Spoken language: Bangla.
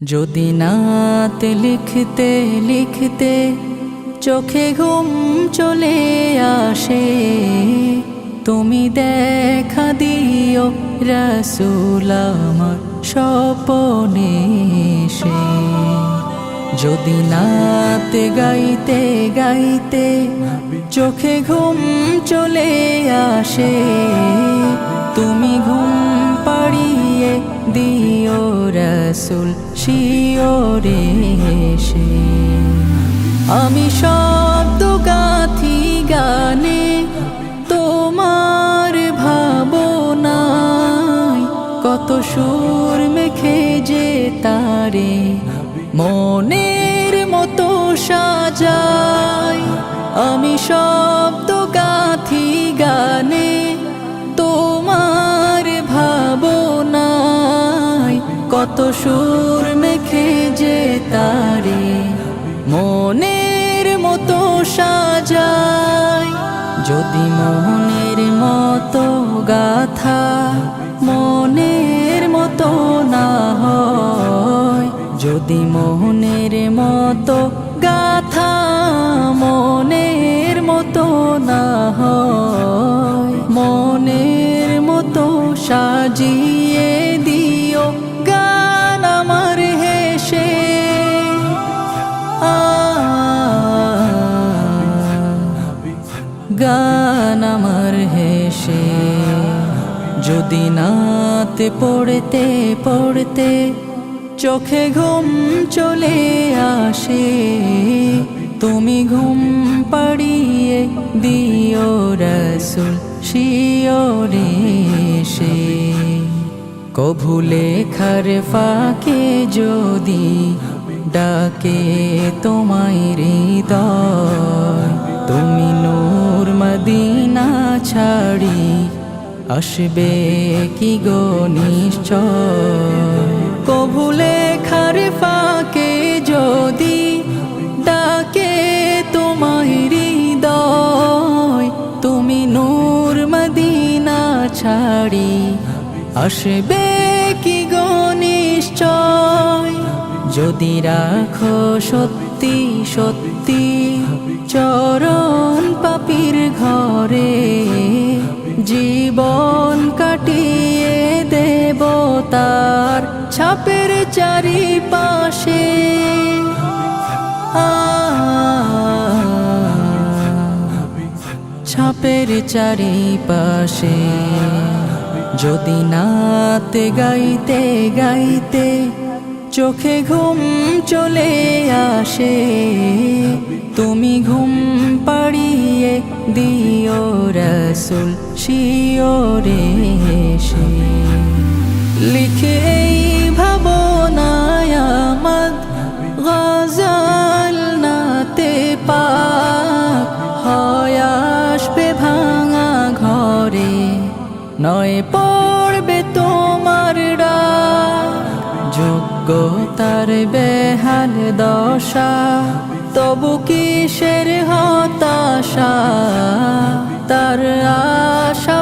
যদি নাত লিখতে লিখতে চোখে ঘুম চলে আসে, তুমি দেখা দিও রাসূল আমার স্বপনে এসে। যদি নাত গাইতে গাইতে চোখে ঘুম চলে আসে, তুমি ঘুম পাড়িয়ে দিও রাসূল শিওরে এসে। আমি শব্দ গাথি গানে তোমার ভাবনায়, কত সুর মেখে যে তারে মনের মতো সাজাই। আমি শব্দ গাথি গানে তোমার ভাবনায়, কত সুর মেখে যে তারে মনের মতো সাজাই। যদি মনের মতো গাথা মনের মতো না হয়, যদি মনের মতো গাথা মনের মতো না হয়, মনের মতো সাজিয়ে দিও গান আমার হেসে। গান আমার হেসে। যদি নাত পড়তে পড়তে চোখে ঘুম চলে আসে, তুমি ঘুম পাড়িয়ে দিও রাসূল শিওরে এসে। কভু লেখার ফাঁকে যদি ডাকে তোমায় হৃদয়, তুমি নূর মদিনা ছাড়ি আসবে কি গো নিশ্চয়। কভু লেখার ফাঁকে যদি ডাকে তোমায় হৃদয়, তুমি নূর মদিনা ছাড়ি আসবে কি গো নিশ্চয়। যদি রাখো সত্যি সত্যি চরণ পাপীর ঘরে, জীবন কাটিয়ে দেব তার ছাপের চারিপাশে। ছাপের চারিপাশে। যদি নাত গাইতে গাইতে চোখে ঘুম চলে আসে, তুমি ঘুম পাড়িয়ে দিও রাসূল শিওরে এসে। লিখে এই ভাবনায় আমদ গজল নাতে পাক, হয় আসবে ভাঙা ঘরে, নয় পড়বে তোমার ডাক। যোগ্যতার বেহাল দশা, তবু কিসের হতাশা, তার আশা